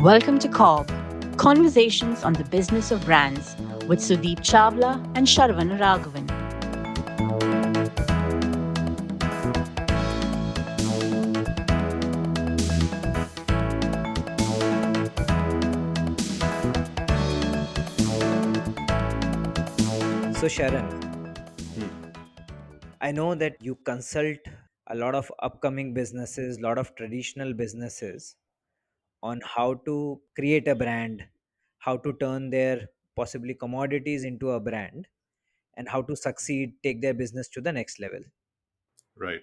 Welcome to CoBB, Conversations on the Business of Brands with Sudeep Chawla and Sharvan Raghavan. So, Sharan, Hmm. I know that you consult a lot of upcoming businesses, a lot of traditional businesses on how to create a brand, how to turn their possibly commodities into a brand, and how to succeed, take their business to the next level. Right.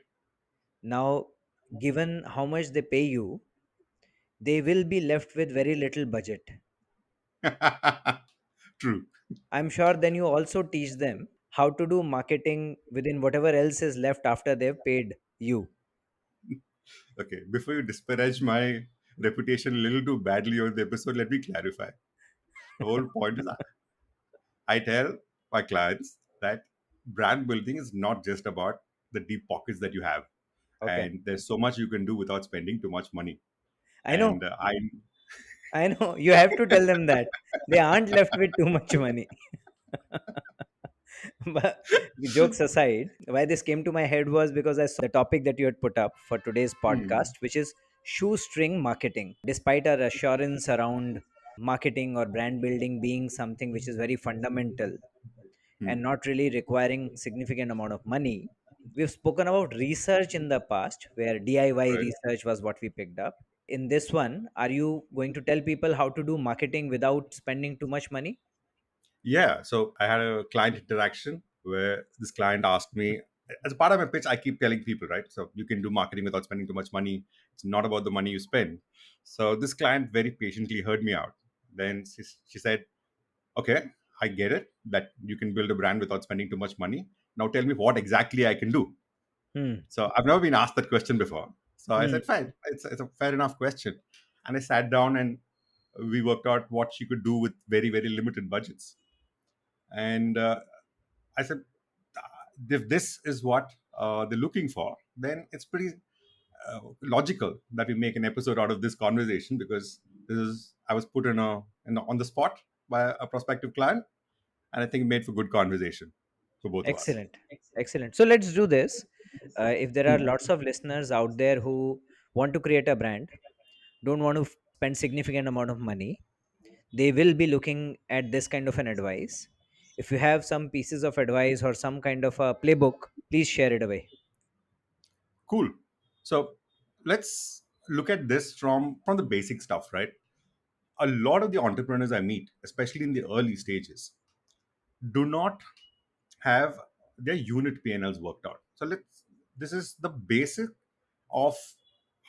Now, given how much they pay you, they will be left with very little budget. True. I'm sure then you also teach them how to do marketing within whatever else is left after they've paid you. Okay. Before you disparage my reputation a little too badly on the episode, let me clarify. The whole point is I tell my clients that brand building is not just about the deep pockets that you have. Okay. And there's so much you can do without spending too much money. I know. And I, I know you have to tell them that they aren't left with too much money. But jokes aside, why this came to my head was because I saw the topic that you had put up for today's podcast, hmm, which is shoestring marketing. Despite our assurance around marketing or brand building being something which is very fundamental hmm, and not really requiring significant amount of money, we've spoken about research in the past where DIY right. research was what we picked up. In this one, are you going to tell people how to do marketing without spending too much money? Yeah. So I had a client interaction where this client asked me, as a part of my pitch, I keep telling people, right? So you can do marketing without spending too much money. It's not about the money you spend. So this client very patiently heard me out. Then she said, okay, I get it that you can build a brand without spending too much money. Now tell me what exactly I can do. Hmm. So I've never been asked that question before. So I Hmm. said, fine, it's a fair enough question. And I sat down and we worked out what she could do with very, very limited budgets. And I said, if this is what they're looking for, then it's pretty logical that we make an episode out of this conversation because this is I was put on the spot by a prospective client, and I think it made for good conversation for both of us. Excellent. Excellent. So let's do this. If there are Hmm. lots of listeners out there who want to create a brand, don't want to spend significant amount of money, they will be looking at this kind of an advice. If you have some pieces of advice or some kind of a playbook, please share it away. Cool. So let's look at this from the basic stuff, right? A lot of the entrepreneurs I meet, especially in the early stages, do not have their unit P&Ls worked out. So let's this is the basic of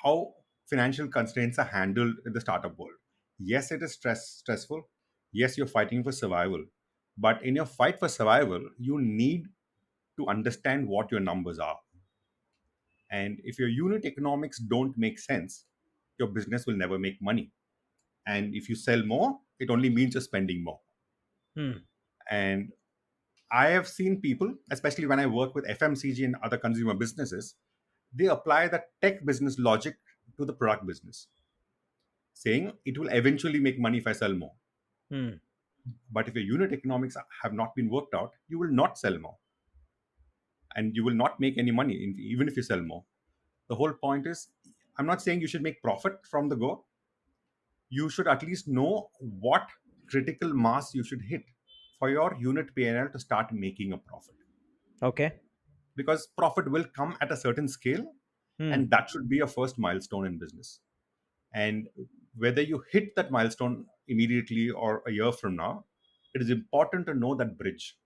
how financial constraints are handled in the startup world. Yes, it is stressful. Yes, you're fighting for survival. But in your fight for survival, you need to understand what your numbers are. And if your unit economics don't make sense, your business will never make money. And if you sell more, it only means you're spending more. Hmm. And I have seen people, especially when I work with FMCG and other consumer businesses, they apply the tech business logic to the product business, saying it will eventually make money if I sell more. Hmm. But if your unit economics have not been worked out, you will not sell more and you will not make any money, even if you sell more. The whole point is, I'm not saying you should make profit from the go. You should at least know what critical mass you should hit for your unit P&L to start making a profit. Okay. Because profit will come at a certain scale, Hmm. and that should be a first milestone in business. And whether you hit that milestone immediately or a year from now, it is important to know that bridge.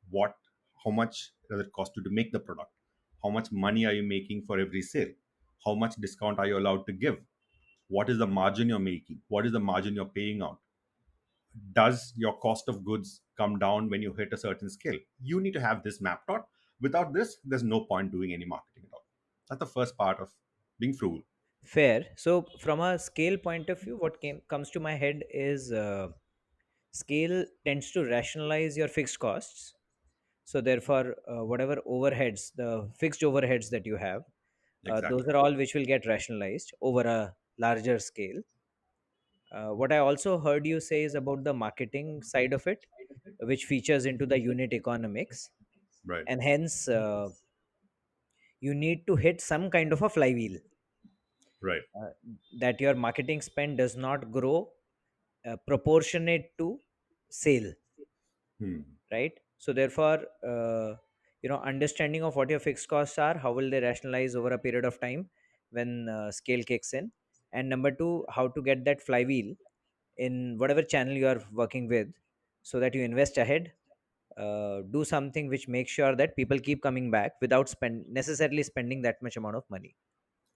What, how much does it cost you to make the product? How much money are you making for every sale? How much discount are you allowed to give? What is the margin you're making? What is the margin you're paying out? Does your cost of goods come down when you hit a certain scale? You need to have this mapped out. Without this, there's no point doing any marketing at all. That's the first part of being frugal. Fair. So, from a scale point of view, what comes to my head is scale tends to rationalize your fixed costs. So, therefore, whatever overheads, the fixed overheads that you have, those Exactly. are all which will get rationalized over a larger scale. What I also heard you say is about the marketing side of it, which features into the unit economics, Right. and hence you need to hit some kind of a flywheel, Right. uh, that your marketing spend does not grow proportionate to sale, Hmm. right? So therefore, understanding of what your fixed costs are, how will they rationalize over a period of time when scale kicks in, and number two, how to get that flywheel in whatever channel you are working with, so that you invest ahead, do something which makes sure that people keep coming back without necessarily spending that much amount of money.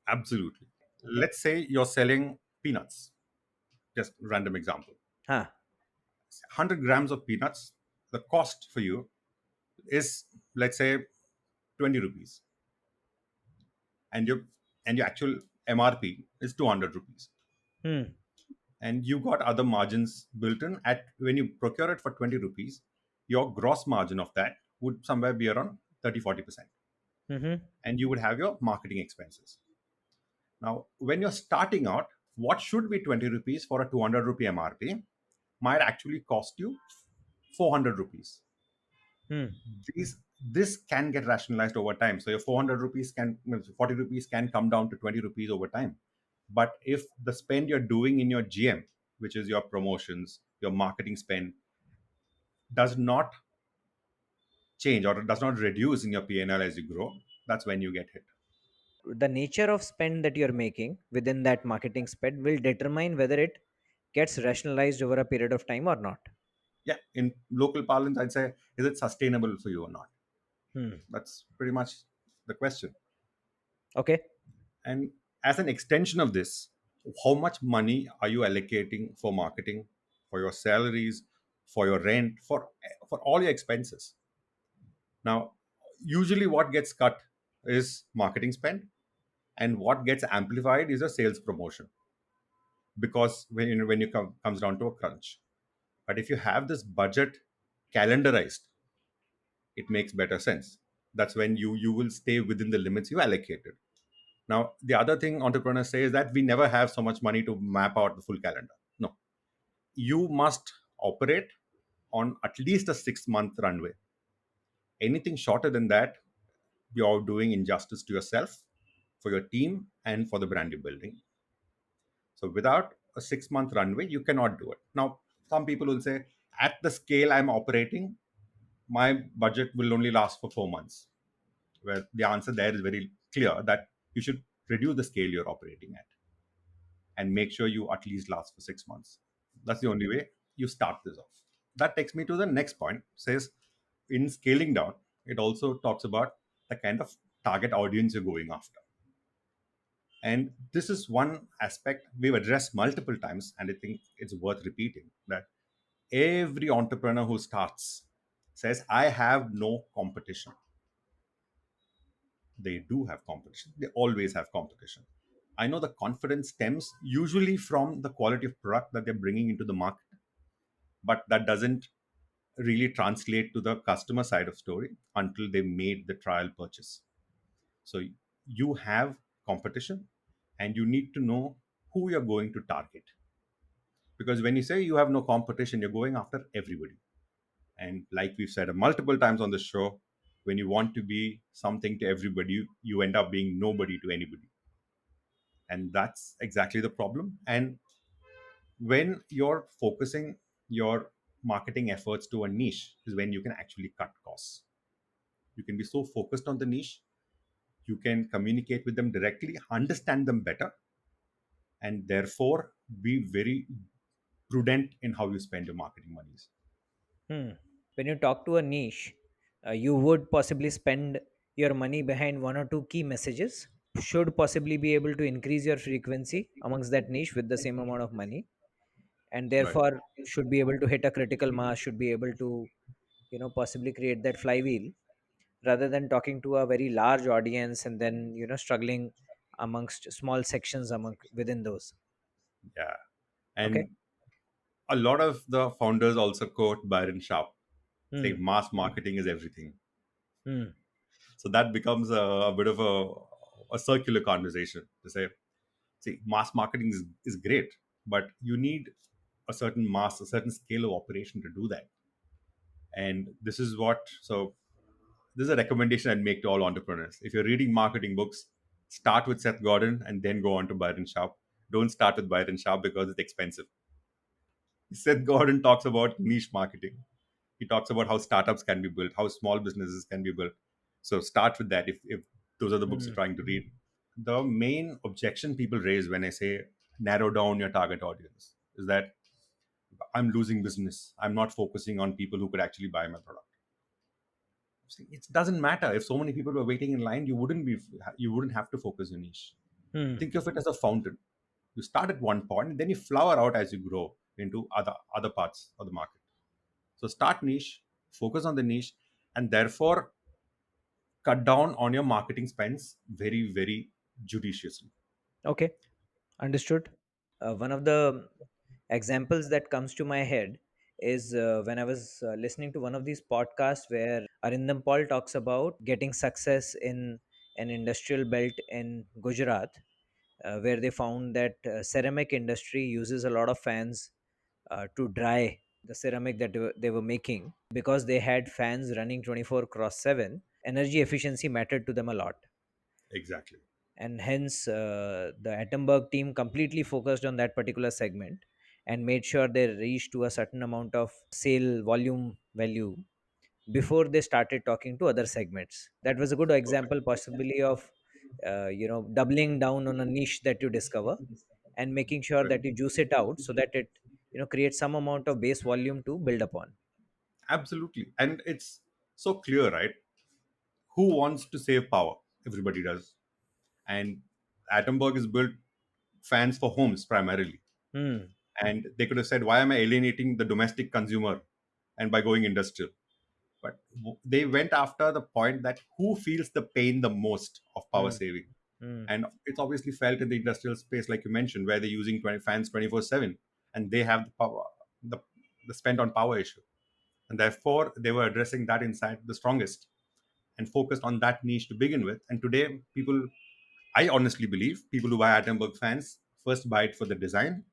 Absolutely. Okay. Let's say you're selling peanuts. Just random example. Huh. 100 grams of peanuts, the cost for you is, let's say, 20 rupees, and your actual MRP is 200 rupees, Hmm. and you got other margins built in. At when you procure it for 20 rupees, your gross margin of that would somewhere be around 30-40%, Mm-hmm. and you would have your marketing expenses. Now when you're starting out, what should be 20 rupees for a 200 rupee MRP might actually cost you 400 rupees. Hmm. This can get rationalized over time, so your 400 rupees can 40 rupees can come down to 20 rupees over time. But if the spend you're doing in your GM, which is your promotions, your marketing spend, does not change or does not reduce in your PNL as you grow, that's when you get hit. The nature of spend that you're making within that marketing spend will determine whether it gets rationalized over a period of time or not. Yeah, in local parlance I'd say, is it sustainable for you or not? Hmm. That's pretty much the question. Okay. And as an extension of this, how much money are you allocating for marketing, for your salaries, for your rent, for all your expenses? Now, usually what gets cut is marketing spend, and what gets amplified is a sales promotion, because when you comes down to a crunch. But if you have this budget calendarized, it makes better sense. That's when you will stay within the limits you allocated. Now, the other thing entrepreneurs say is that we never have so much money to map out the full calendar. No, you must operate on at least a 6 month runway. Anything shorter than that, you're doing injustice to yourself, for your team, and for the brand you're building. So, without a 6 month runway, you cannot do it. Now, some people will say, at the scale I'm operating, my budget will only last for 4 months. Well, the answer there is very clear that you should reduce the scale you're operating at and make sure you at least last for 6 months. That's the only way you start this off. That takes me to the next point. Says in scaling down, it also talks about the kind of target audience you're going after. And this is one aspect we've addressed multiple times, and I think it's worth repeating that every entrepreneur who starts says, I have no competition. They do have competition. They always have competition. I know the confidence stems usually from the quality of product that they're bringing into the market, but that doesn't really translate to the customer side of story until they made the trial purchase. So you have competition, and you need to know who you're going to target, because when you say you have no competition, you're going after everybody. And like we've said multiple times on the show, when you want to be something to everybody, you end up being nobody to anybody. And that's exactly the problem. And when you're focusing your marketing efforts to a niche is when you can actually cut costs. You can be so focused on the niche, you can communicate with them directly, understand them better, and therefore be very prudent in how you spend your marketing monies. Hmm. When you talk to a niche, you would possibly spend your money behind one or two key messages, should possibly be able to increase your frequency amongst that niche with the same amount of money, and Right. therefore should be able to hit a critical mass, should be able to, possibly create that flywheel, rather than talking to a very large audience and then, struggling amongst small sections among within those. Yeah. Okay. And a lot of the founders also quote Byron Sharp, say Hmm. mass marketing is everything. Hmm. So that becomes a bit of a circular conversation to say, see, mass marketing is great, but you need a certain mass, a certain scale of operation to do that. And this is what, so this is a recommendation I'd make to all entrepreneurs. If you're reading marketing books, start with Seth Godin and then go on to Byron Sharp. Don't start with Byron Sharp because it's expensive. Seth Godin talks about niche marketing. He talks about how startups can be built, how small businesses can be built. So start with that if those are the books you're Mm. trying to read. The main objection people raise when I say narrow down your target audience is that I'm losing business. I'm not focusing on people who could actually buy my product. See, it doesn't matter if so many people were waiting in line. You wouldn't have to focus your niche. Mm. Think of it as a fountain. You start at one point, and then you flower out as you grow into other parts of the market. So start niche, focus on the niche, and therefore cut down on your marketing spends very, very judiciously. Okay, understood. One of the examples that comes to my head is when I was listening to one of these podcasts where Arindam Paul talks about getting success in an industrial belt in Gujarat, where they found that ceramic industry uses a lot of fans to dry the ceramic that they were making. Because they had fans running 24 cross 7, energy efficiency mattered to them a lot, Exactly. and hence the Atomberg team completely focused on that particular segment and made sure they reached to a certain amount of sale volume value before they started talking to other segments. That was a good Perfect. example, possibly, of doubling down on a niche that you discover and making sure Right. that you juice it out so that it creates some amount of base volume to build upon. Absolutely. And it's so clear, right? Who wants to save power? Everybody does. And Atomberg is built fans for homes primarily. Hmm. And they could have said, why am I alienating the domestic consumer and by going industrial? But they went after the point that who feels the pain the most of power Hmm. saving. Hmm. And it's obviously felt in the industrial space, like you mentioned, where they're using 20 fans 24/7 and they have the power, the, the spent on power issue. And therefore, they were addressing that inside the strongest and focused on that niche to begin with. And today, I honestly believe people who buy Atomberg fans first buy it for the design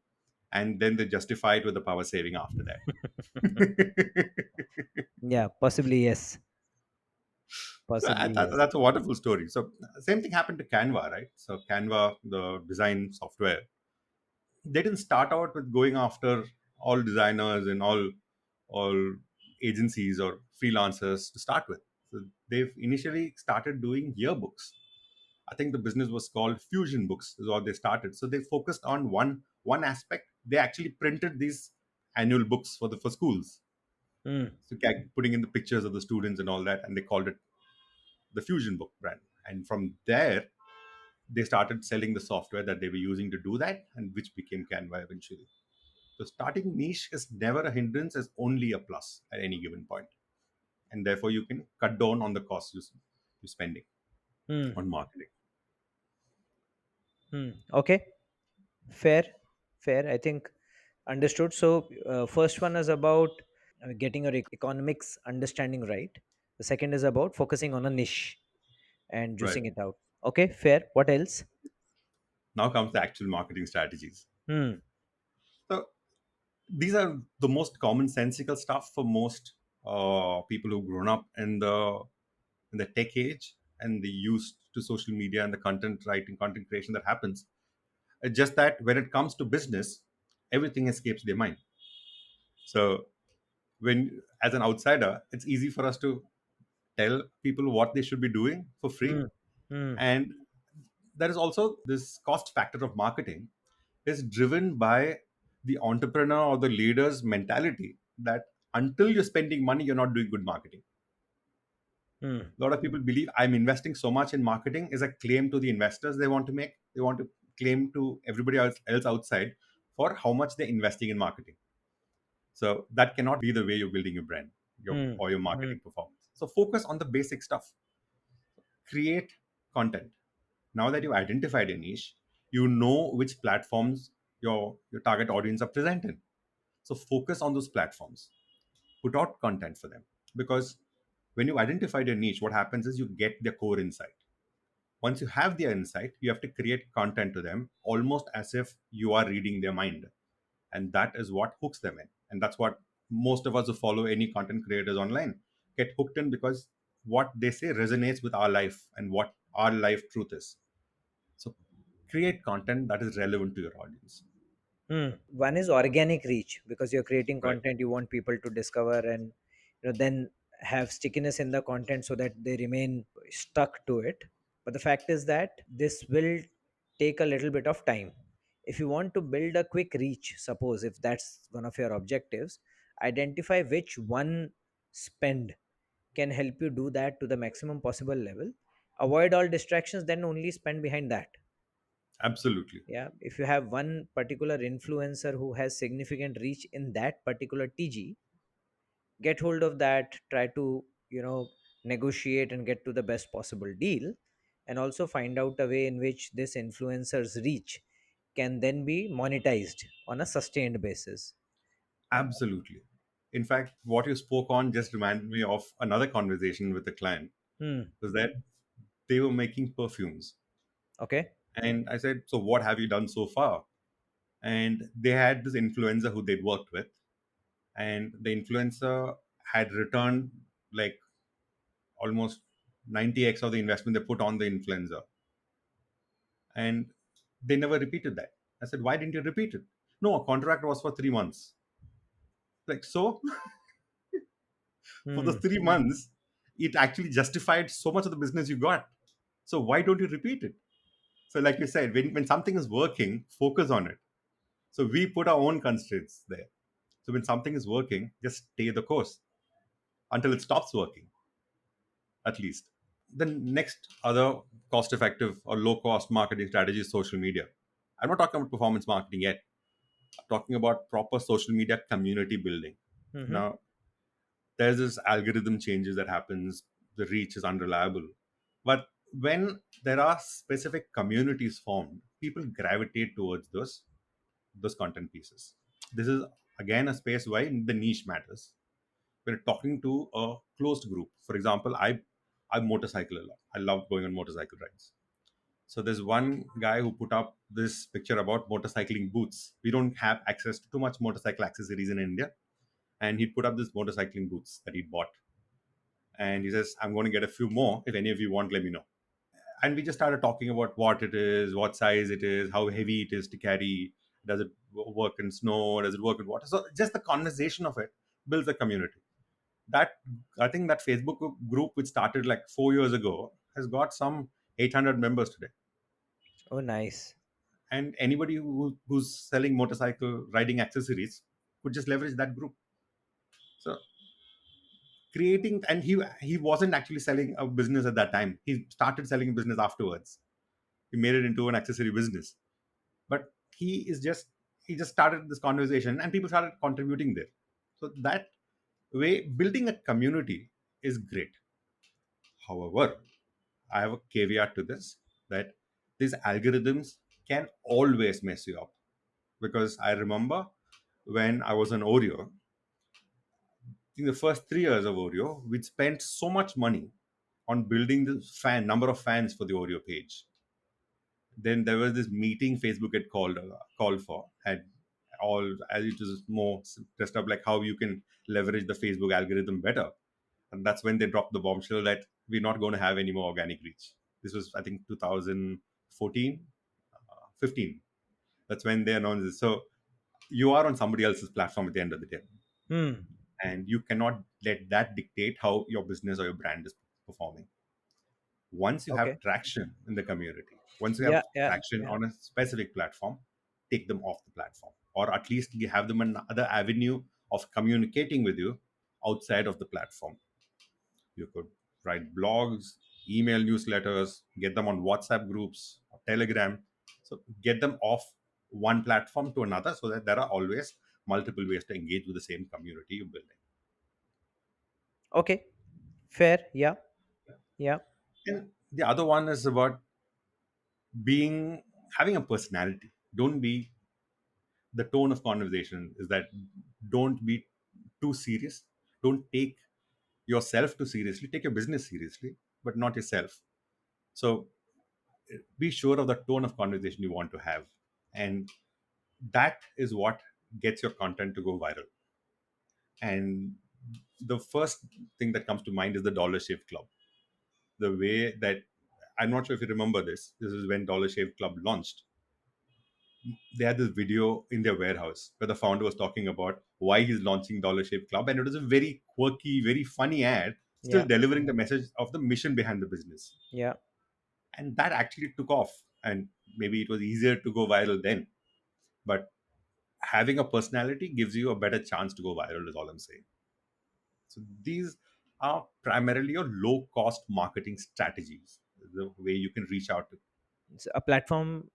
and then they justify it with the power saving after that. Yeah, possibly yes. So Possibly yes. that's a wonderful story. So same thing happened to Canva, right? So Canva, the design software, they didn't start out with going after all designers and all agencies or freelancers to start with. So they've initially started doing yearbooks. I think the business was called Fusion Books is what they started. So they focused on one aspect. They actually printed these annual books for schools. Hmm. So putting in the pictures of the students and all that, and they called it the Fusion Book brand. And from there, they started selling the software that they were using to do that, and which became Canva eventually. So starting niche is never a hindrance; it's only a plus at any given point, and therefore you can cut down on the costs you're spending Hmm. on marketing. Hmm. Okay. Fair. Fair. I think understood. So, first one is about getting your economics understanding right. The second is about focusing on a niche and Right. juicing it out. Okay. Fair. What else? Now comes the actual marketing strategies. Hmm. So these are the most commonsensical stuff for most people who've grown up in the tech age and the use to social media and the content writing, content creation that happens. It's just that when it comes to business, everything escapes their mind. So when, as an outsider, it's easy for us to tell people what they should be doing for free. Hmm. Hmm. And there is also this cost factor of marketing is driven by the entrepreneur or the leader's mentality that until you're spending money, you're not doing good marketing. Hmm. A lot of people believe I'm investing so much in marketing is a claim to the investors they want to make. They want to claim to everybody else outside for how much they're investing in marketing. So that cannot be the way you're building your brand Hmm. or your Hmm. marketing performance. So focus on the basic stuff. Create content. Now that you've identified a niche, you know which platforms your target audience are present in. So focus on those platforms. Put out content for them. Because when you identified a niche, what happens is you get their core insight. Once you have their insight, you have to create content to them almost as if you are reading their mind. and that is what hooks them in. And that's what most of us who follow any content creators online get hooked in, because what they say resonates with our life and what our life truth is. So create content that is relevant to your audience. One is organic reach, because you're creating Right. content you want people to discover, and then have stickiness in the content so that they remain stuck to it. But the fact is that this will take a little bit of time. If you want to build a quick reach, suppose if that's one of your objectives, identify which one spend can help you do that to the maximum possible level. Avoid all distractions, then only spend behind that. Absolutely. Yeah, if you have one particular influencer who has significant reach in that particular TG, get hold of that, try to negotiate and get to the best possible deal, and also find out a way in which this influencer's reach can then be monetized on a sustained basis. Absolutely. In fact, what you spoke on just reminded me of another conversation with a client. Hmm. Was that they were making perfumes, Okay. and I said, so what have you done so far? And they had this influencer who they'd worked with, and the influencer had returned like almost 90x of the investment they put on the influencer, and they never repeated that. I said, why didn't you repeat it? No, a contract was for 3 months. Like, so for those Hmm. 3 months, it actually justified so much of the business you got. So why don't you repeat it? So like you said, when something is working, focus on it. So we put our own constraints there. So when something is working, just stay the course until it stops working, at least. The next other cost effective or low cost marketing strategy is social media. I'm not talking about performance marketing yet. I'm talking about proper social media community building. Mm-hmm. Now, there's this algorithm changes that happens, the reach is unreliable. But when there are specific communities formed, people gravitate towards those content pieces. This is again a space why the niche matters. When you're talking to a closed group, for example, I motorcycle a lot. I love going on motorcycle rides. So there's one guy who put up this picture about motorcycling boots. We don't have access to too much motorcycle accessories in India, and he put up this motorcycling boots that he bought, and he says, I'm going to get a few more. If any of you want, let me know. And we just started talking about what it is, what size it is, how heavy it is to carry. Does it work in snow? Does it work in water? So just the conversation of it builds a community. That, I think that Facebook group, which started like 4 years ago, has got some 800 members today. Oh, nice. And anybody who's selling motorcycle riding accessories could just leverage that group. So creating, and he wasn't actually selling a business at that time. He started selling a business afterwards. He made it into an accessory business, but he just started this conversation and people started contributing there. So that way building a community is great. However, I have a caveat to this, that these algorithms can always mess you up, because I remember when I was on Oreo, in the first 3 years of Oreo, we'd spent so much money on building the number of fans for the Oreo page. Then there was this meeting Facebook had called for, had all, as it was more dressed up like how you can leverage the Facebook algorithm better. And that's when they dropped the bombshell that we're not going to have any more organic reach. This was, I think, 2014, 15. That's when they announced this. So you are on somebody else's platform at the end of the day, Hmm. and you cannot let that dictate how your business or your brand is performing. Once you Okay. have traction in the community, once you Yeah, have yeah, traction yeah. on a specific platform, take them off the platform, or at least you have them another avenue of communicating with you outside of the platform. You could write blogs, email newsletters, get them on WhatsApp groups or Telegram. So get them off one platform to another, so that there are always multiple ways to engage with the same community you're building. Okay. Fair. Yeah. Yeah. And the other one is about being having a personality. Don't be, the tone of conversation is that, don't be too serious. Don't take yourself too seriously. Take your business seriously, but not yourself. So be sure of the tone of conversation you want to have, and that is what gets your content to go viral. And the first thing that comes to mind is the Dollar Shave Club. The way that, I'm not sure if you remember this. This is when Dollar Shave Club launched. They had this video in their warehouse where the founder was talking about why he's launching Dollar Shave Club, and it was a very quirky, very funny ad, still Yeah. delivering the message of the mission behind the business. Yeah. And that actually took off. And maybe it was easier to go viral then, but having a personality gives you a better chance to go viral, is all I'm saying. So these are primarily your low cost marketing strategies, the way you can reach out to. It's a platform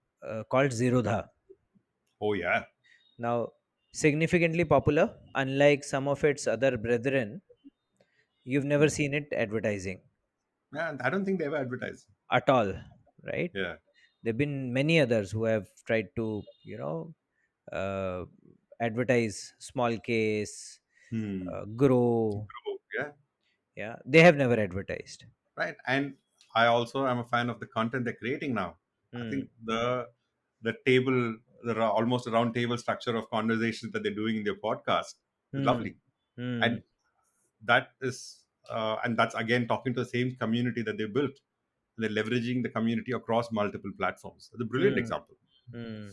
called Zerodha. Oh yeah. Now, significantly popular, unlike some of its other brethren, you've never seen it advertising Yeah, I don't think they ever advertise. at all, right? Yeah. There have been many others who have tried to, uh, advertise small case, grow. Yeah. Yeah, they have never advertised. Right. And I also am a fan of the content they're creating now. I Hmm. think the table, almost a round table structure of conversations that they're doing in their podcast is Hmm. lovely. Hmm. And that is and that's again talking to the same community that they built. They're leveraging the community across multiple platforms. It's a brilliant Hmm. example. Hmm.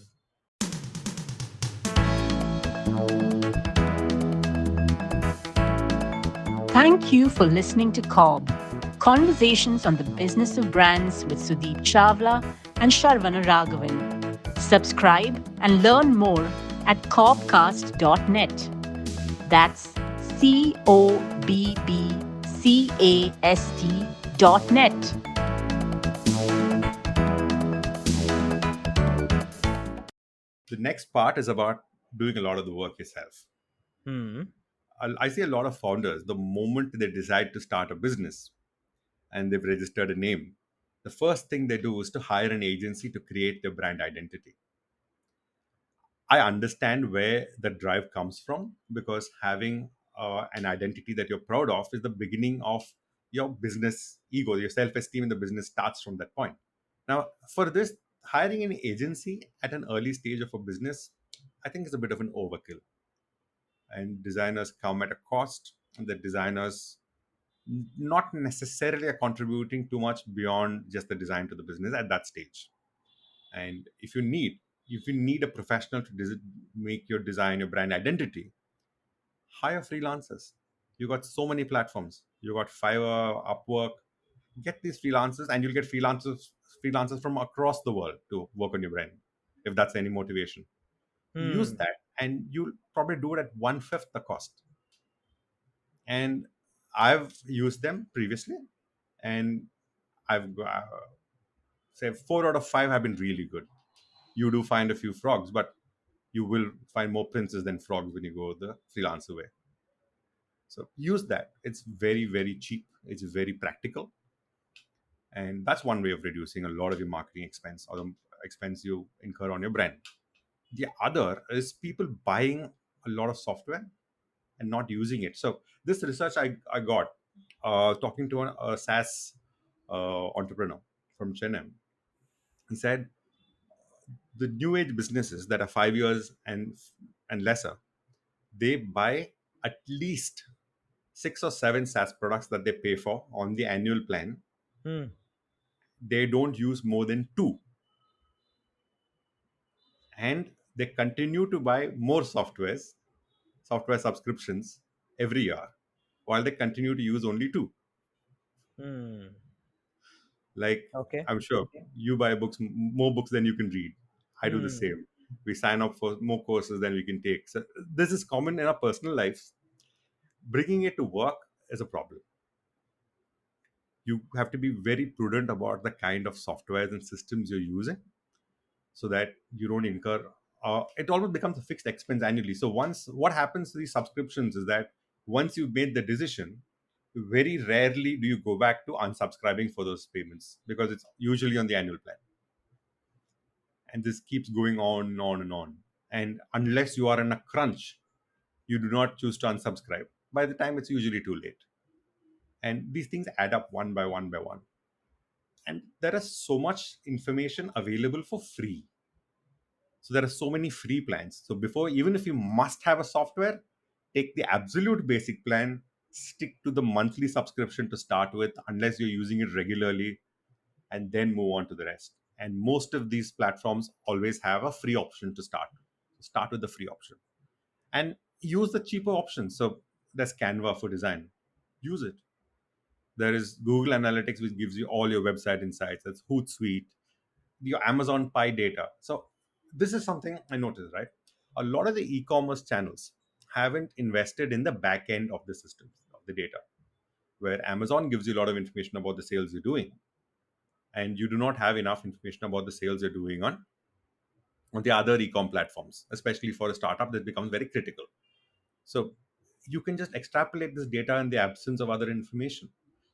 Thank you for listening to CoB, Conversations on the Business of Brands with Sudeep Chawla and Sharvana Raghavan. Subscribe and learn more at cobcast.net. That's CoBBCAST.net. The next part is about doing a lot of the work yourself. Hmm. I see a lot of founders, the moment they decide to start a business and they've registered a name, the first thing they do is to hire an agency to create their brand identity. I understand where the drive comes from, because having an identity that you're proud of is the beginning of your business ego. Your self esteem in the business starts from that point. Now, for this, hiring an agency at an early stage of a business, I think is a bit of an overkill. And designers come at a cost, and the designers not necessarily are contributing too much beyond just the design to the business at that stage. And if you need a professional to make your design, your brand identity, hire freelancers. You got so many platforms. You got Fiverr, Upwork. Get these freelancers, and you'll get freelancers from across the world to work on your brand, if that's any motivation. Use Hmm. that, and you'll probably do it at one fifth the cost. And I've used them previously, and I've say 4 out of 5 have been really good. You do find a few frogs, but you will find more princes than frogs when you go the freelancer way. So use that. It's very, very cheap. It's very practical. And that's one way of reducing a lot of your marketing expense, or the expense you incur on your brand. The other is people buying a lot of software and not using it. So this research I got talking to a SaaS entrepreneur from Chennai. He said the new age businesses that are 5 years and lesser, they buy at least 6 or 7 SaaS products that they pay for on the annual plan. Hmm. They don't use more than two, and they continue to buy more software subscriptions every year, while they continue to use only two. Hmm. Like, Okay. I'm sure you buy more books than you can read. I do the Hmm. same. We sign up for more courses than we can take. So this is common in our personal lives. Bringing it to work is a problem. You have to be very prudent about the kind of softwares and systems you're using, so that you don't incur it almost becomes a fixed expense annually. So once, what happens to these subscriptions is that once you've made the decision, very rarely do you go back to unsubscribing for those payments, because it's usually on the annual plan. And this keeps going on and on and on. And unless you are in a crunch, you do not choose to unsubscribe. By the time, it's usually too late. And these things add up one by one by one. And there is so much information available for free. So there are so many free plans. So before, even if you must have a software, take the absolute basic plan, stick to the monthly subscription to start with, unless you're using it regularly, and then move on to the rest. And most of these platforms always have a free option to start. Start with the free option and use the cheaper options. So there's Canva for design. Use it. There is Google Analytics, which gives you all your website insights. That's Hootsuite, your Amazon Pi data. So this is something I noticed, right? A lot of the e-commerce channels haven't invested in the back end of the systems of the data, where Amazon gives you a lot of information about the sales you're doing, and you do not have enough information about the sales you're doing on the other e-com platforms, especially for a startup. That becomes very critical. So you can just extrapolate this data in the absence of other information.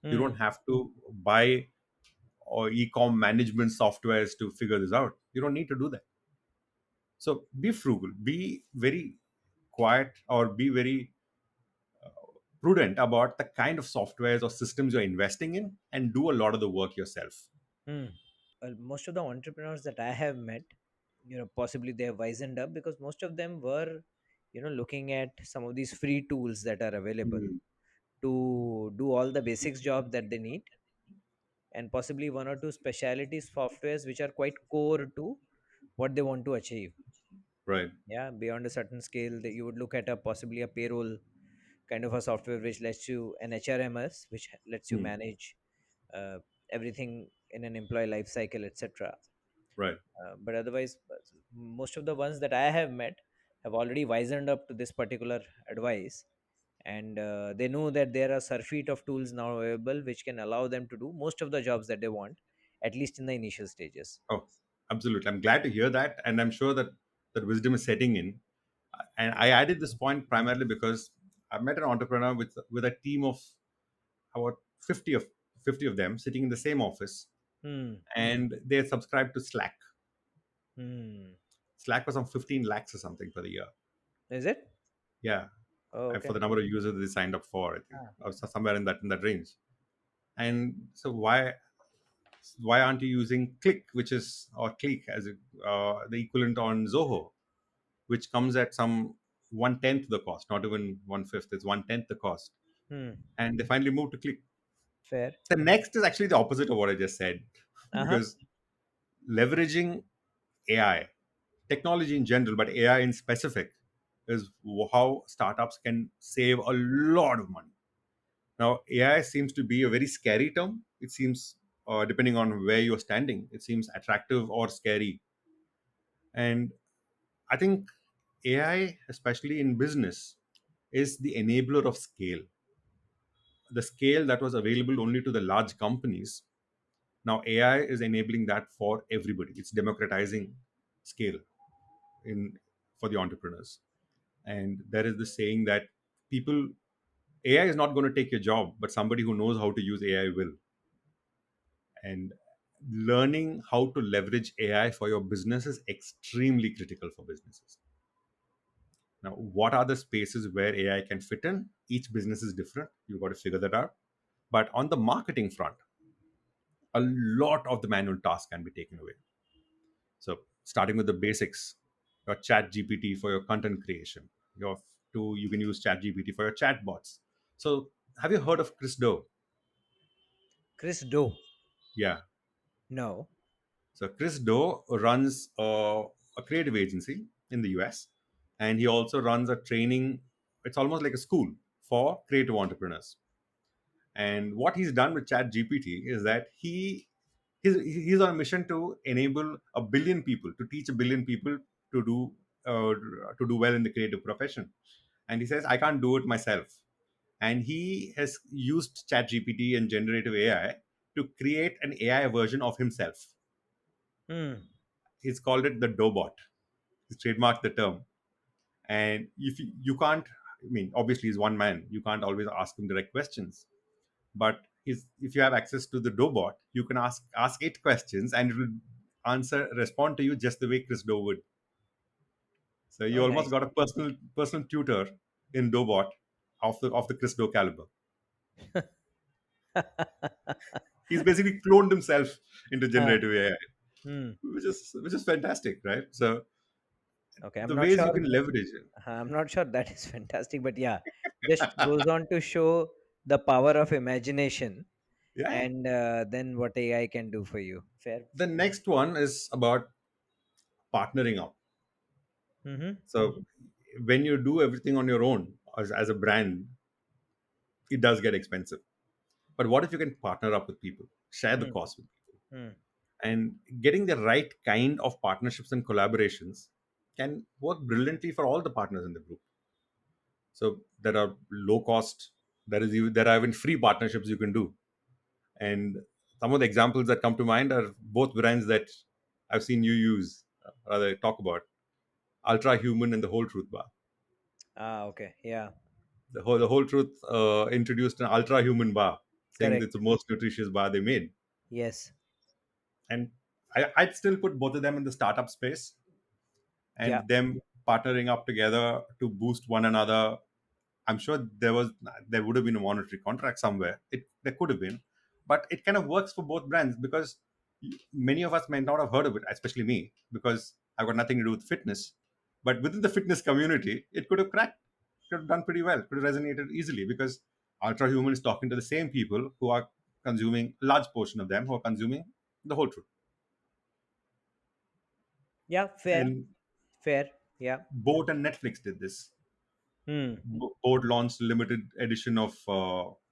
You Hmm. don't have to buy or e-com management softwares to figure this out. You don't need to do that. So be frugal, be very quiet, or be very prudent about the kind of softwares or systems you're investing in, and do a lot of the work yourself. Hmm. Well, most of the entrepreneurs that I have met, possibly they have wisened up because most of them were, looking at some of these free tools that are available Mm. to do all the basics job that they need, and possibly one or two specialty softwares which are quite core to what they want to achieve. Right. Yeah, beyond a certain scale, that you would look at a possibly a payroll kind of a software which lets you an HRMS which lets you Mm. manage uh, everything in an employee life cycle, etc. Right. But otherwise, most of the ones that I have met have already wisened up to this particular advice, and they know that there are surfeit of tools now available which can allow them to do most of the jobs that they want, at least in the initial stages. Oh, absolutely. I'm glad to hear that, and I'm sure that that wisdom is setting in. And I added this point primarily because I met an entrepreneur with a team of about 50 of them sitting in the same office, Hmm. and they had subscribed to Slack. Hmm. Slack was on 15 lakhs or something for the year. Is it? Yeah, Oh, and for okay. the number of users they signed up for, I think, Ah. or somewhere in that range. And so why aren't you using Click, which is or Click as the equivalent on Zoho, which comes at some 1/10 the cost, not even 1/5. It's 1/10 the cost, Hmm. and they finally moved to Click. Fair. The next is actually the opposite of what I just said, Uh huh. because leveraging AI, technology in general, but AI in specific, is how startups can save a lot of money. Now, AI seems to be a very scary term. It seems, depending on where you're standing, it seems attractive or scary. And I think AI, especially in business, is the enabler of scale. The scale that was available only to the large companies, now AI is enabling that for everybody. It's democratizing scale in for the entrepreneurs. And there is this saying that people AI is not going to take your job, but somebody who knows how to use AI will. And learning how to leverage AI for your business is extremely critical for businesses. Now, what are the spaces where AI can fit in? Each business is different. You've got to figure that out. But on the marketing front, a lot of the manual tasks can be taken away. So, starting with the basics, your Chat GPT for your content creation. You can use Chat GPT for your chatbots. So, have you heard of Chris Doe? Chris Doe. Yeah. No. So Chris Doe runs a creative agency in the US, and he also runs a training. It's almost like a school for creative entrepreneurs. And what he's done with Chat GPT is that he's on a mission to enable a billion people, to teach a billion people to uh, do well in the creative profession. And he says, I can't do it myself. And he has used Chat GPT and generative AI to create an AI version of himself. Hmm. He's called it the Dobot. He's trademarked the term. And if you can't, I mean, obviously he's one man. You can't always ask him direct questions. But if you have access to the Dobot, you can ask it questions, and it will respond to you just the way Chris Doe would. So you Oh, almost nice. got a personal tutor in Dobot of the Chris Doe caliber. He's basically cloned himself into Huh. generative AI, Hmm. which is fantastic, right? So Okay, I'm The not ways you sure. can leverage it. I'm not sure that is fantastic, but yeah, just goes on to show the power of imagination, Yeah. and then what AI can do for you. Fair. The next one is about partnering up. Mm-hmm. So when you do everything on your own as a brand, it does get expensive. But what if you can partner up with people, share the Mm. cost with people, Mm. and getting the right kind of partnerships and collaborations can work brilliantly for all the partners in the group. So there are low cost, there are even free partnerships you can do. And some of the examples that come to mind are both brands that I've seen you use, rather talk about: Ultra Human and the Whole Truth Bar. Ah, okay. Yeah. The Whole Truth introduced an Ultra Human bar, saying that it's Correct. the most nutritious bar they made. Yes. And I'd still put both of them in the startup space, Yeah. and them partnering up together to boost one another. I'm sure there would have been a monetary contract somewhere. There could have been, but it kind of works for both brands because many of us may not have heard of it, especially me, because I've got nothing to do with fitness. But within the fitness community, it could have cracked, could have done pretty well, could have resonated easily because Ultra Human is talking to the same people who are consuming a large portion of them who are consuming the whole truth. Yeah. Fair. And Fair. Yeah. Boat and Netflix did this. Hmm. Boat launched limited edition of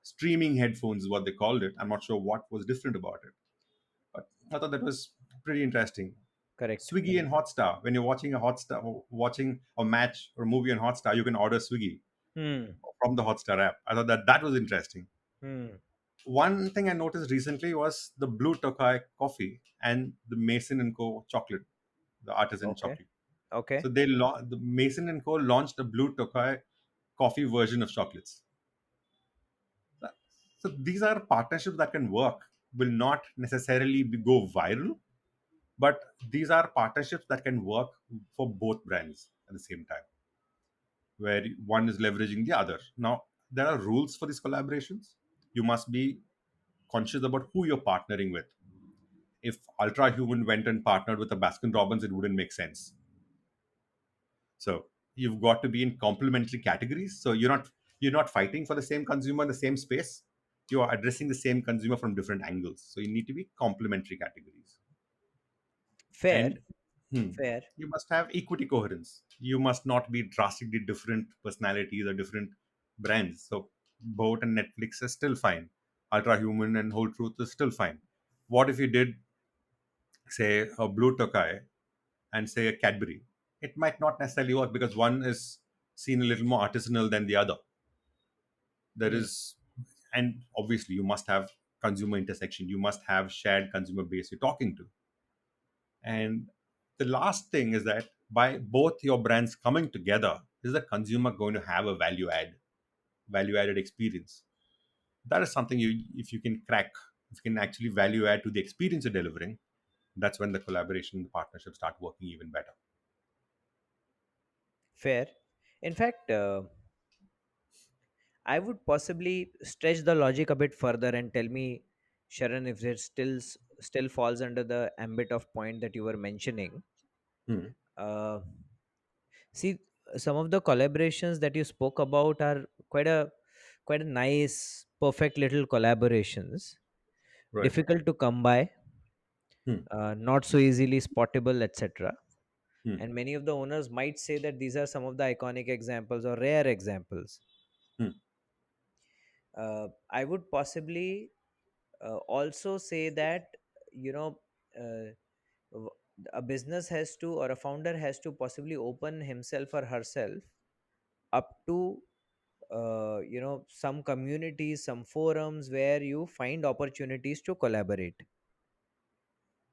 streaming headphones, is what they called it. I'm not sure what was different about it, but I thought that was pretty interesting. Correct. Swiggy and Hotstar. When you're watching a match or a movie on Hotstar, you can order Swiggy Hmm. from the Hotstar app. I thought that was interesting. Hmm. One thing I noticed recently was the Blue Tokai coffee and the Mason and Co. chocolate, the artisan Okay. chocolate. Okay. So the Mason and Co. launched a Blue Tokai coffee version of chocolates. So these are partnerships that can work, will not necessarily go viral, but these are partnerships that can work for both brands at the same time, where one is leveraging the other. Now, there are rules for these collaborations. You must be conscious about who you're partnering with. If Ultra Human went and partnered with a Baskin Robbins, it wouldn't make sense. So you've got to be in complementary categories. So you're not fighting for the same consumer in the same space. You are addressing the same consumer from different angles. So you need to be complementary categories. Fair. And hmm, Fair. you must have equity coherence. You must not be drastically different personalities or different brands. So Boat and Netflix is still fine. Ultra Human and Whole Truth is still fine. What if you did, say, a Blue Tokai and say a Cadbury? It might not necessarily work because one is seen a little more artisanal than the other. There Hmm. is, and obviously you must have consumer intersection. You must have shared consumer base you're talking to. And the last thing is that by both your brands coming together, is the consumer going to have a value added experience? That is something if you can crack, if you can actually value add to the experience you're delivering, that's when the collaboration and the partnership start working even better. Fair. In fact, I would possibly stretch the logic a bit further and tell me, Sharon, if it still falls under the ambit of point that you were mentioning. Hmm. Uh, See, some of the collaborations that you spoke about are quite a nice, perfect little collaborations. Right. Difficult to come by, Hmm. not so easily spottable, etc. Hmm. And many of the owners might say that these are some of the iconic examples or rare examples. Hmm. I would possibly also say that, you know uh, w- a business has to, or a founder has to possibly open himself or herself up to some communities, some forums where you find opportunities to collaborate.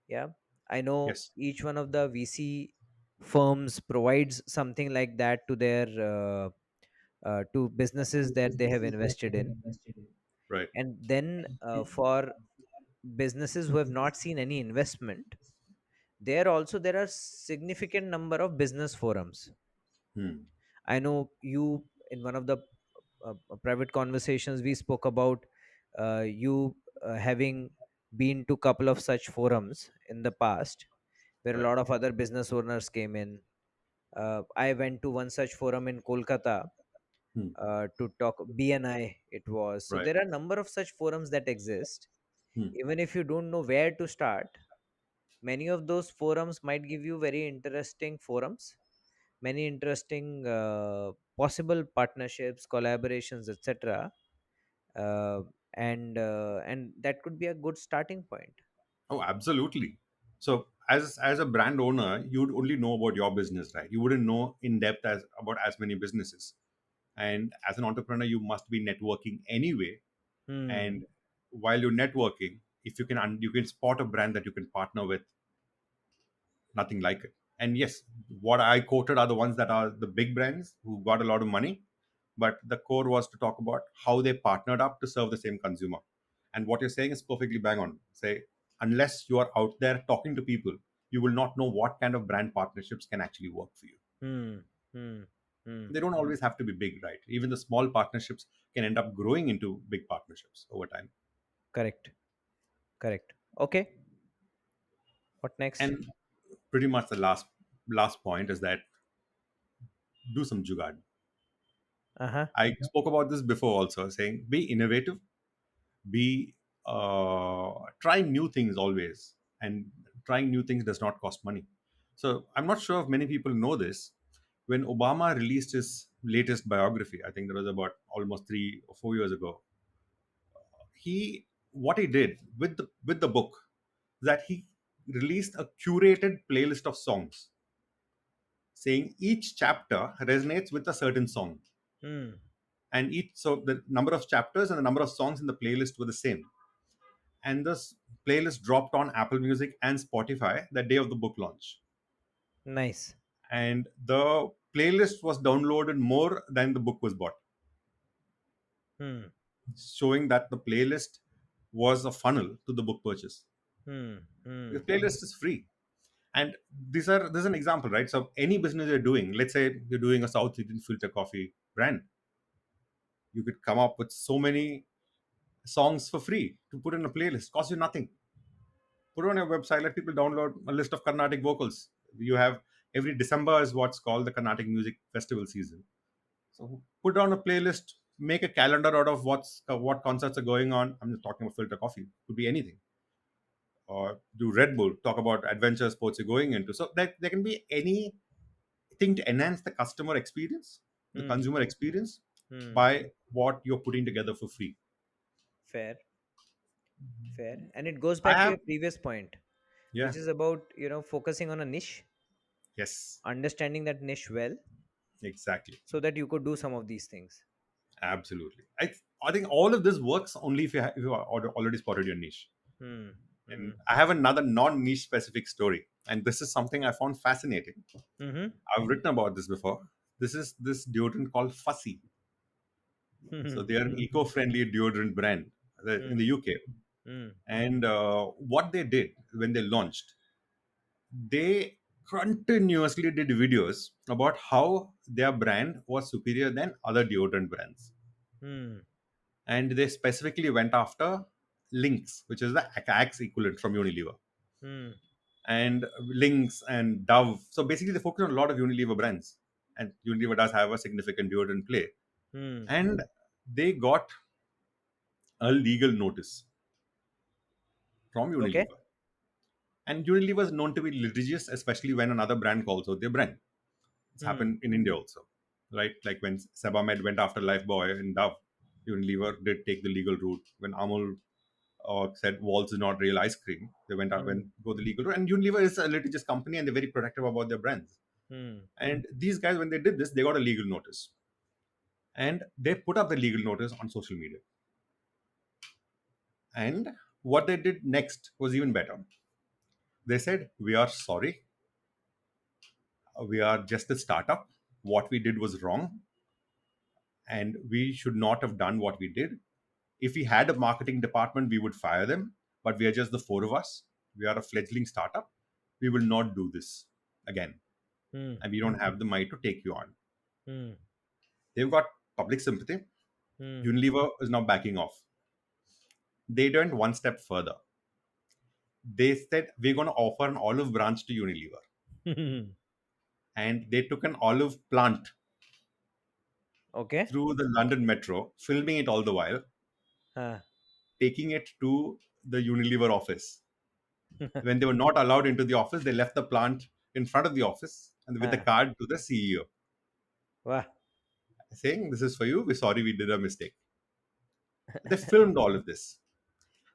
Yeah, I know Yes. each one of the VC firms provides something like that to their to businesses that they have invested in. Right. And then for businesses who have not seen any investment, there are significant number of business forums. Hmm. I know you, in one of the private conversations we spoke about, you having been to couple of such forums in the past, where a Right. lot of other business owners came in. I went to one such forum in Kolkata Hmm. to talk BNI. It was so Right. there are a number of such forums that exist. Hmm. Even if you don't know where to start, many of those forums might give you very interesting forums, many interesting possible partnerships, collaborations, etc. Uh, and that could be a good starting point. Oh, absolutely. So as a brand owner, you'd only know about your business, right? You wouldn't know in depth as about as many businesses. And as an entrepreneur, you must be networking anyway. Hmm. And while you're networking, if you can you can spot a brand that you can partner with, nothing like it. And yes, what I quoted are the ones that are the big brands who got a lot of money, but the core was to talk about how they partnered up to serve the same consumer. And what you're saying is perfectly bang on. Say, unless you are out there talking to people, you will not know what kind of brand partnerships can actually work for you. Hmm. Hmm. Hmm. They don't always have to be big, right? Even the small partnerships can end up growing into big partnerships over time. Correct. Correct. Okay. What next? And pretty much the last point is that do some jugaad. Uh huh. I spoke about this before also, saying be innovative, be try new things always, and trying new things does not cost money. So I'm not sure if many people know this. When Obama released his latest biography, I think that was about almost 3 or 4 years ago, he what he did with the book is that he released a curated playlist of songs, saying each chapter resonates with a certain song, Hmm. and each so the number of chapters and the number of songs in the playlist were the same. And this playlist dropped on Apple Music and Spotify the day of the book launch. Nice. And the playlist was downloaded more than the book was bought, Hmm. showing that the playlist was a funnel to the book purchase. Hmm. Hmm. The playlist is free. And this is an example, right? So any business you're doing, let's say you're doing a South Indian filter coffee brand, you could come up with so many songs for free to put in a playlist, cost you nothing. Put it on your website, let people download a list of Carnatic vocals. You have every December is what's called the Carnatic music festival season. So put on a playlist, make a calendar out of what concerts are going on. I'm just talking about filter coffee, could be anything. Or do Red Bull, talk about adventure sports you're going into. So there can be anything to enhance the customer experience, the Hmm. consumer experience, Hmm. by what you're putting together for free. Fair. Fair. And it goes I back to have, your previous point, yeah, which is about, focusing on a niche, yes, understanding that niche well, exactly. so that you could do some of these things. Absolutely. I think all of this works only if you are already spotted your niche. Hmm. Hmm. And I have another non-niche specific story, and this is something I found fascinating. Mm-hmm. I've written about this before. This is this deodorant called Fussy. So Hmm. they are an eco-friendly deodorant brand in the Hmm. UK. Hmm. And what they did when they launched, they continuously did videos about how their brand was superior than other deodorant brands. Hmm. And they specifically went after Lynx, which is the Axe equivalent from Unilever, Hmm. and Lynx and Dove. So basically, they focus on a lot of Unilever brands, and Unilever does have a significant deodorant play. Hmm. And they got a legal notice from Okay. Unilever, and Unilever is known to be litigious, especially when another brand calls out their brand. It's Hmm. happened in India also, right? Like when Sebamed went after Lifebuoy and Dove, Unilever did take the legal route. When Amul said Walls is not real ice cream, they went out Hmm. and go the legal route. And Unilever is a litigious company, and they're very protective about their brands. Hmm. And these guys, when they did this, they got a legal notice, and they put up the legal notice on social media. And what they did next was even better. They said, "We are sorry. We are just a startup. What we did was wrong, and we should not have done what we did. If we had a marketing department, we would fire them, but we are just the four of us. We are a fledgling startup. We will not do this again, Hmm. and we don't have the might to take you on." Hmm. They've got public sympathy. Hmm. Unilever is now backing off. They went one step further. They said, "We're going to offer an olive branch to Unilever, Hmm. and they took an olive plant Okay. through the London metro, filming it all the while, Huh. taking it to the Unilever office. When they were not allowed into the office, they left the plant in front of the office and with a Huh. card to the CEO Wow. saying, "This is for you. We're sorry we did a mistake." They filmed all of this.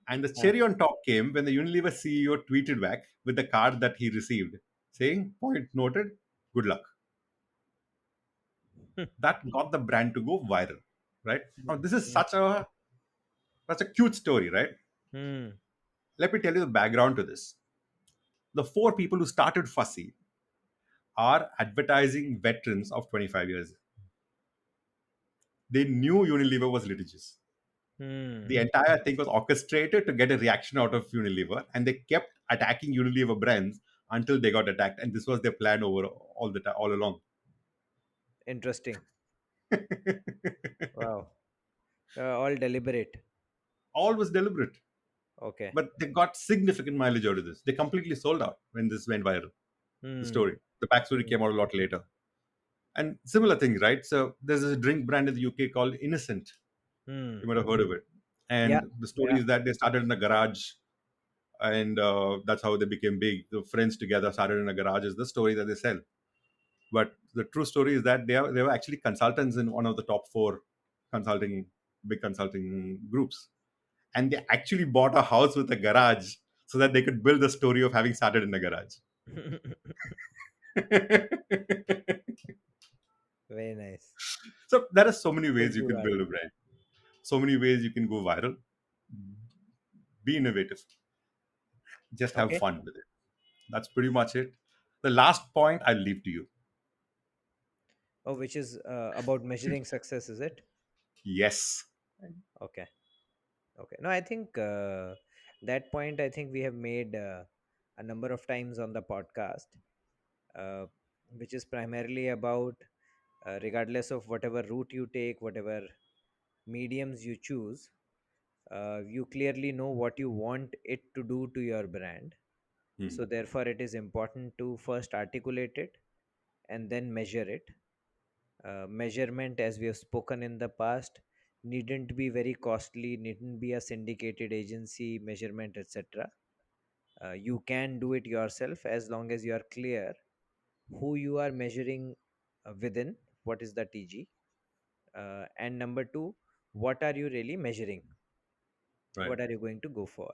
And the Huh. cherry on top came when the Unilever CEO tweeted back with the card that he received saying, "Point noted, good luck." That got the brand to go viral, right? Now, this is such a cute story, right? Hmm. Let me tell you the background to this. The four people who started Fussy are advertising veterans of 25 years. They knew Unilever was litigious. The Hmm. entire thing was orchestrated to get a reaction out of Unilever, and they kept attacking Unilever brands until they got attacked. And this was their plan over all the time, all along. Interesting. Wow. All deliberate. All was deliberate, Okay. but they got significant mileage out of this. They completely sold out when this went viral. The Hmm. story, the backstory Hmm. came out a lot later, and similar things, right? So there's a drink brand in the UK called Innocent. Hmm. You might have heard of it. Yeah. And the story Yeah. is that they started in a garage, and that's how they became big. The friends together started in a garage. Is the story that they sell. But the true story is that they were actually consultants in one of the top four consulting big consulting groups, and they actually bought a house with a garage so that they could build the story of having started in a garage. Very nice. So there are so many ways you Simple can build a value. brand, so many ways you can go viral. Be innovative, just have Okay. fun with it. That's pretty much it. The last point I'll leave to you. Oh, which is about measuring success, is it? Yes. Okay. Okay. No, I think that point I think we have made a number of times on the podcast, uh, which is primarily about regardless of whatever route you take, whatever mediums you choose, you clearly know what you want it to do to your brand. Hmm. So, therefore, it is important to first articulate it and then measure it. Measurement, as we have spoken in the past, needn't be very costly, needn't be a syndicated agency measurement, etc. You can do it yourself as long as you are clear who you are measuring within, what is the TG, and number two, what are you really measuring, Right. what are you going to go for.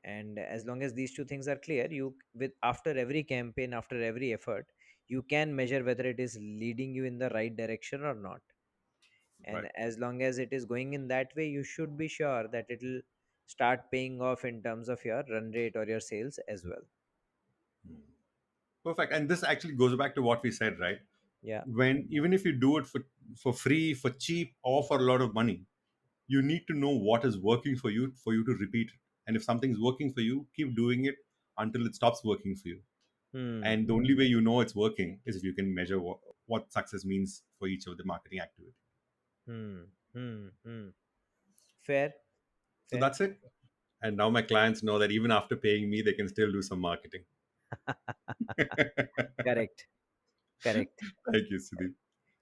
And as long as these two things are clear, you with after every campaign, after every effort, you can measure whether it is leading you in the right direction or not. Right. And as long as it is going in that way, you should be sure that it will start paying off in terms of your run rate or your sales as well. Perfect. And this actually goes back to what we said, right? Yeah. When even if you do it for free, for cheap, or for a lot of money, you need to know what is working for you to repeat it. And if something's working for you, keep doing it until it stops working for you. Hmm. And the only way you know it's working is if you can measure what success means for each of the marketing activity. Hmm. Hmm. Hmm. Fair. So Fair. that's it. And now my clients know that even after paying me, they can still do some marketing. Correct. Correct. Thank you, Sudeep.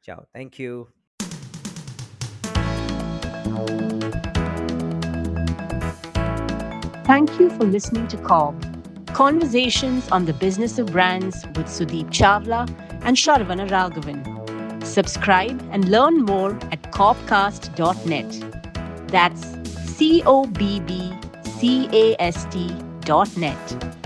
Ciao. Thank you. Thank you for listening to CoBB, Conversations on the Business of Brands with Sudeep Chawla and Sharavana Raghavan. Subscribe and learn more at cobcast.net. That's CoBBcast.net.